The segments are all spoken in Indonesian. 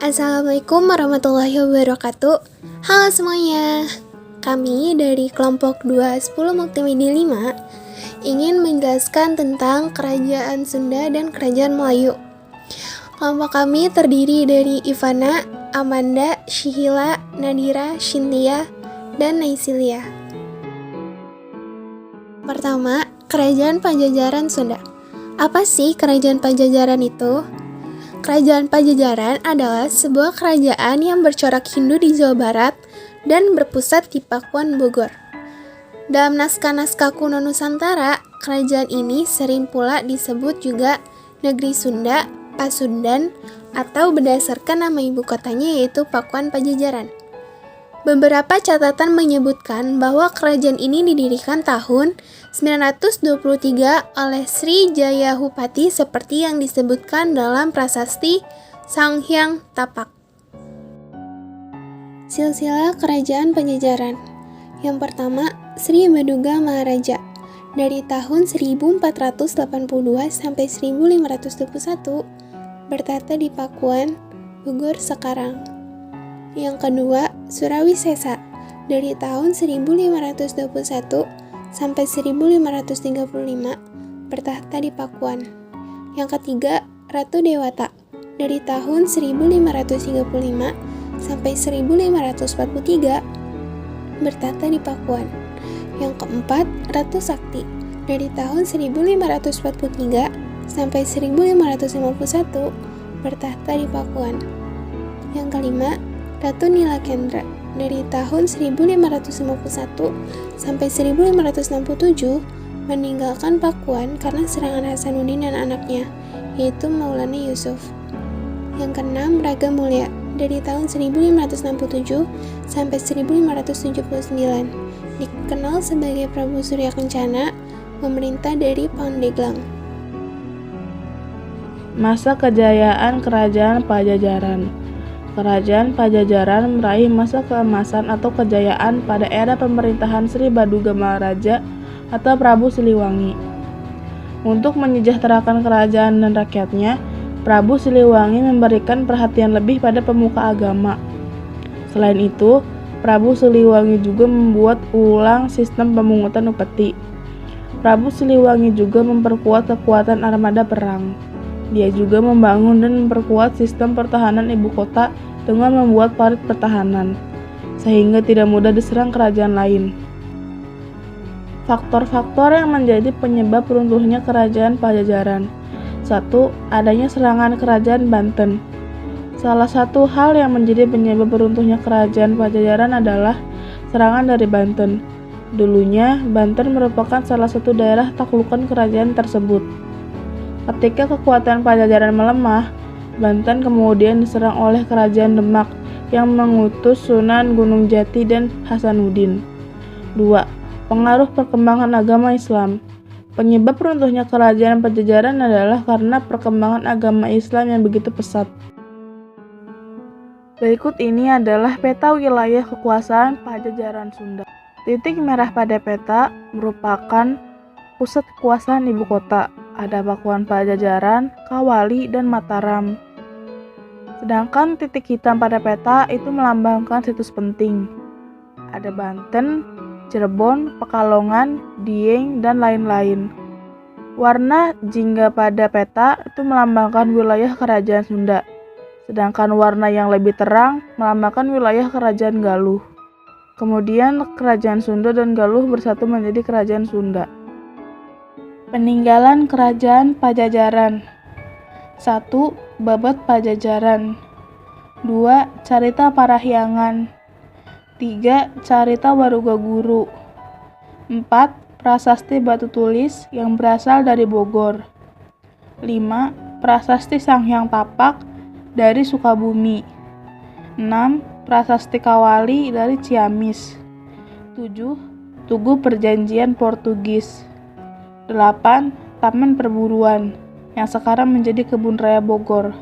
Assalamualaikum warahmatullahi wabarakatuh. Halo semuanya. Kami dari kelompok 210 Multimedia 5 ingin menjelaskan tentang Kerajaan Sunda dan Kerajaan Melayu. Kelompok kami terdiri dari Ivana, Amanda, Syihila, Nadira, Shintia, dan Naisilia. Pertama, Kerajaan Pajajaran Sunda. Apa sih Kerajaan Pajajaran itu? Kerajaan Pajajaran adalah sebuah kerajaan yang bercorak Hindu di Jawa Barat dan berpusat di Pakuan, Bogor. Dalam naskah-naskah kuno Nusantara, kerajaan ini sering pula disebut juga Negeri Sunda, Pasundan, atau berdasarkan nama ibu kotanya yaitu Pakuan Pajajaran. Beberapa catatan menyebutkan bahwa kerajaan ini didirikan tahun 923 oleh Sri Jayahupati seperti yang disebutkan dalam prasasti Sanghyang Tapak. Silsilah Kerajaan Pajajaran. Yang pertama, Sri Baduga Maharaja dari tahun 1482 sampai 1521 bertata di Pakuan, Bogor sekarang. Yang kedua, Surawisesa dari tahun 1521 sampai 1535 bertahta di Pakuan. Yang ketiga, Ratu Dewata dari tahun 1535 sampai 1543 bertahta di Pakuan. Yang keempat, Ratu Sakti dari tahun 1543 sampai 1551 bertahta di Pakuan. Yang kelima, Ratu Nilakendra dari tahun 1551 sampai 1567 meninggalkan Pakuan karena serangan Hasanuddin dan anaknya, yaitu Maulana Yusuf. Yang keenam, Raga Mulya dari tahun 1567 sampai 1579, dikenal sebagai Prabu Surya Kencana, memerintah dari Pandeglang. Masa kejayaan Kerajaan Pajajaran. Kerajaan Pajajaran meraih masa keemasan atau kejayaan pada era pemerintahan Sri Baduga Maharaja atau Prabu Siliwangi. Untuk menyejahterakan kerajaan dan rakyatnya, Prabu Siliwangi memberikan perhatian lebih pada pemuka agama. Selain itu, Prabu Siliwangi juga membuat ulang sistem pemungutan upeti. Prabu Siliwangi juga memperkuat kekuatan armada perang. Dia juga membangun dan memperkuat sistem pertahanan ibu kota dengan membuat parit pertahanan, sehingga tidak mudah diserang kerajaan lain. Faktor-faktor yang menjadi penyebab runtuhnya Kerajaan Pajajaran. 1. Adanya serangan Kerajaan Banten. Salah satu hal yang menjadi penyebab runtuhnya Kerajaan Pajajaran adalah serangan dari Banten. Dulunya, Banten merupakan salah satu daerah taklukan kerajaan tersebut. Ketika kekuatan Pajajaran melemah, Banten kemudian diserang oleh Kerajaan Demak yang mengutus Sunan Gunung Jati dan Hasanuddin. 2. Pengaruh perkembangan agama Islam. Penyebab runtuhnya Kerajaan Pajajaran adalah karena perkembangan agama Islam yang begitu pesat. Berikut ini adalah peta wilayah kekuasaan Pajajaran Sunda. Titik merah pada peta merupakan pusat kekuasaan ibu kota. Ada Pakuan Pajajaran, Kawali, dan Mataram. Sedangkan titik hitam pada peta itu melambangkan situs penting. Ada Banten, Cirebon, Pekalongan, Dieng, dan lain-lain. Warna jingga pada peta itu melambangkan wilayah Kerajaan Sunda. Sedangkan warna yang lebih terang melambangkan wilayah Kerajaan Galuh. Kemudian Kerajaan Sunda dan Galuh bersatu menjadi Kerajaan Sunda. Peninggalan Kerajaan Pajajaran. 1. Babad Pajajaran. 2. Carita Parahyangan. 3. Carita Warugaguru. 4. Prasasti Batu Tulis yang berasal dari Bogor. 5. Prasasti Sanghyang Tapak dari Sukabumi. 6. Prasasti Kawali dari Ciamis. 7. Tugu Perjanjian Portugis. 8. Taman Perburuan yang sekarang menjadi Kebun Raya Bogor.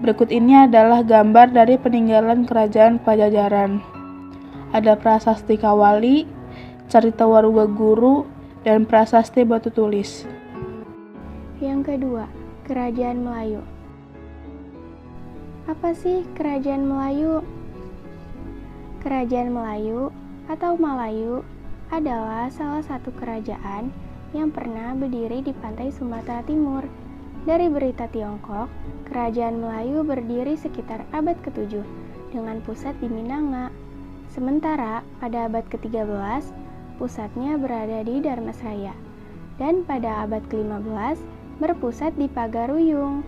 Berikut ini adalah gambar dari peninggalan Kerajaan Pajajaran. Ada Prasasti Kawali, Carita Warugaguru, dan Prasasti Batu Tulis. Yang kedua, Kerajaan Melayu. Apa sih Kerajaan Melayu? Kerajaan Melayu atau Malayu adalah salah satu kerajaan yang pernah berdiri di pantai Sumatera Timur. Dari berita Tiongkok, Kerajaan Melayu berdiri sekitar abad ke-7 dengan pusat di Minanga. Sementara pada abad ke-13, pusatnya berada di Dharmasraya, dan pada abad ke-15 berpusat di Pagaruyung.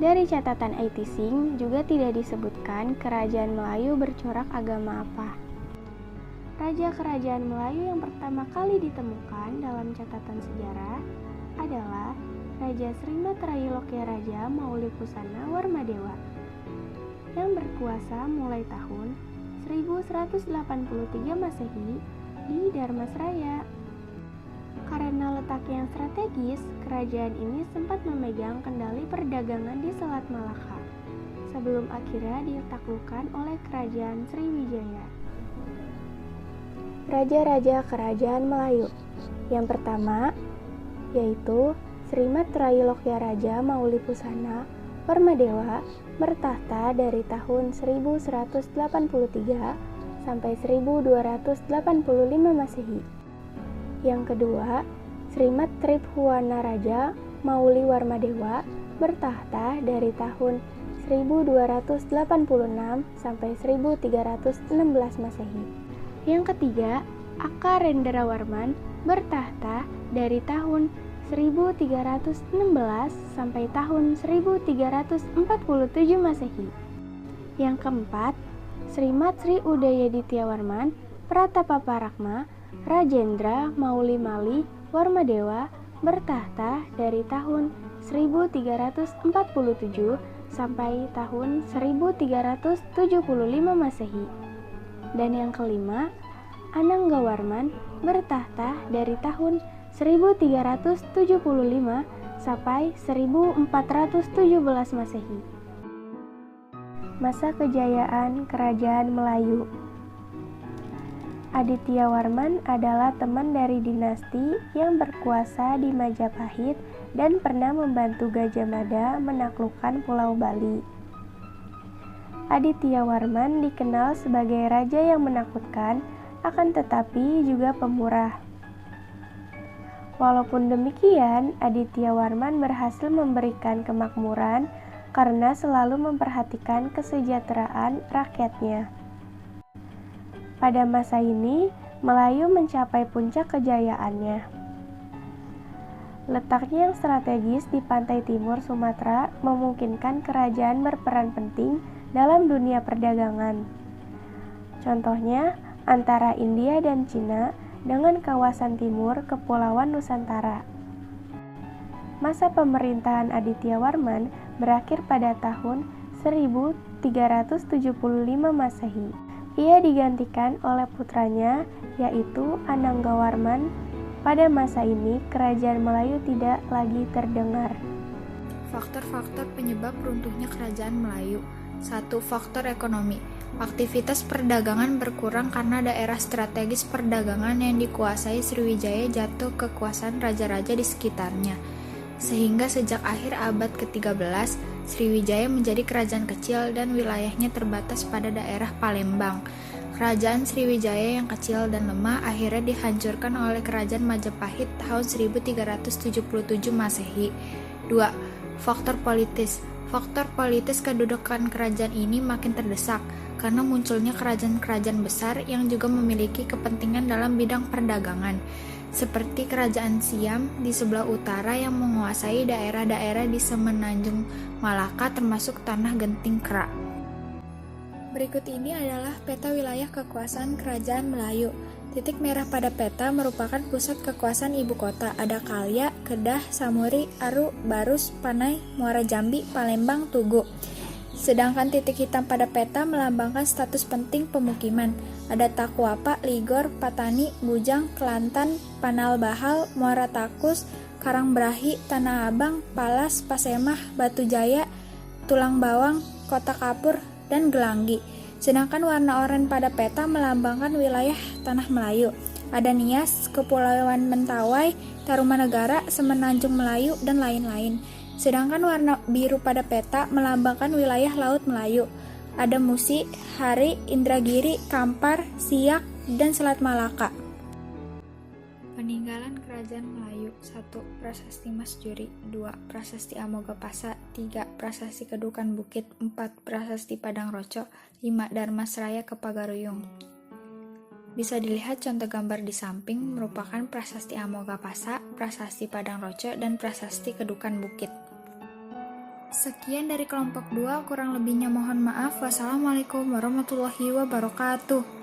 Dari catatan Aitising juga tidak disebutkan Kerajaan Melayu bercorak agama apa. Raja Kerajaan Melayu yang pertama kali ditemukan dalam catatan sejarah adalah Raja Srimad Rayilokya Raja Maulikusana Warmadewa yang berkuasa mulai tahun 1183 Masehi di Dharmasraya. Karena letak yang strategis, kerajaan ini sempat memegang kendali perdagangan di Selat Malaka sebelum akhirnya ditaklukkan oleh Kerajaan Sriwijaya. Raja-raja Kerajaan Melayu yang pertama yaitu Srimad Rayilokya Raja Maulikusana Warmadewa bertahta dari tahun 1183 sampai 1285 Masehi. Yang kedua, Srimad Tribhuwana Raja Mauli Warmadewa bertahta dari tahun 1286 sampai 1316 Masehi. Yang ketiga, Aka Renderawarman bertahta dari tahun 1316 sampai tahun 1347 Masehi. Yang keempat, Srimad Sri Udayadityawarman Pratapaparakma Rajendra Mauli Mali Warmadewa bertahta dari tahun 1347 sampai tahun 1375 Masehi. Dan yang kelima, Ananggawarman bertahta dari tahun 1375 sampai 1417 Masehi. Masa kejayaan Kerajaan Melayu. Adityawarman adalah teman dari dinasti yang berkuasa di Majapahit dan pernah membantu Gajah Mada menaklukkan Pulau Bali. Adityawarman dikenal sebagai raja yang menakutkan, akan tetapi juga pemurah. Walaupun demikian, Adityawarman berhasil memberikan kemakmuran karena selalu memperhatikan kesejahteraan rakyatnya. Pada masa ini, Melayu mencapai puncak kejayaannya. Letaknya yang strategis di pantai timur Sumatera memungkinkan kerajaan berperan penting dalam dunia perdagangan. Contohnya, antara India dan Cina dengan kawasan timur Kepulauan Nusantara. Masa pemerintahan Adityawarman berakhir pada tahun 1375 Masehi. Ia digantikan oleh putranya, yaitu Ananggawarman. Pada masa ini, kerajaan Melayu tidak lagi terdengar. Faktor-faktor penyebab runtuhnya kerajaan Melayu. 1. Faktor ekonomi. Aktivitas perdagangan berkurang karena daerah strategis perdagangan yang dikuasai Sriwijaya jatuh kekuasaan raja-raja di sekitarnya. Sehingga sejak akhir abad ke-13, Sriwijaya menjadi kerajaan kecil dan wilayahnya terbatas pada daerah Palembang. Kerajaan Sriwijaya yang kecil dan lemah akhirnya dihancurkan oleh kerajaan Majapahit tahun 1377 Masehi. 2. Faktor politis. Faktor politis kedudukan kerajaan ini makin terdesak karena munculnya kerajaan-kerajaan besar yang juga memiliki kepentingan dalam bidang perdagangan, seperti kerajaan Siam di sebelah utara yang menguasai daerah-daerah di semenanjung Malaka termasuk tanah Genting Kera. Berikut ini adalah peta wilayah kekuasaan kerajaan Melayu. Titik merah pada peta merupakan pusat kekuasaan ibu kota. Ada Kalya, Kedah, Samuri, Aru, Barus, Panai, Muara Jambi, Palembang, Tugu. Sedangkan titik hitam pada peta melambangkan status penting pemukiman. Ada Takuapa, Ligor, Patani, Bujang, Kelantan, Panal Bahal, Muara Takus, Karangbrahi, Tanah Abang, Palas, Pasemah, Batu Jaya, Tulang Bawang, Kota Kapur, dan Gelanggi. Sedangkan warna oranye pada peta melambangkan wilayah Tanah Melayu. Ada Nias, Kepulauan Mentawai, Tarumanegara, Semenanjung Melayu, dan lain-lain. Sedangkan warna biru pada peta melambangkan wilayah Laut Melayu. Ada Musi, Hari, Indragiri, Kampar, Siak, dan Selat Malaka. Peninggalan Kerajaan Melayu. 1. Prasasti Mas Juri. 2. Prasasti Amogapasa. 3. Prasasti Kedukan Bukit. 4. Prasasti Padang Roco. 5. Darmasraya Kepagaruyung. Bisa dilihat contoh gambar di samping merupakan Prasasti Amogapasa, Prasasti Padang Roco, dan Prasasti Kedukan Bukit. Sekian dari kelompok 2, kurang lebihnya mohon maaf. Wassalamualaikum warahmatullahi wabarakatuh.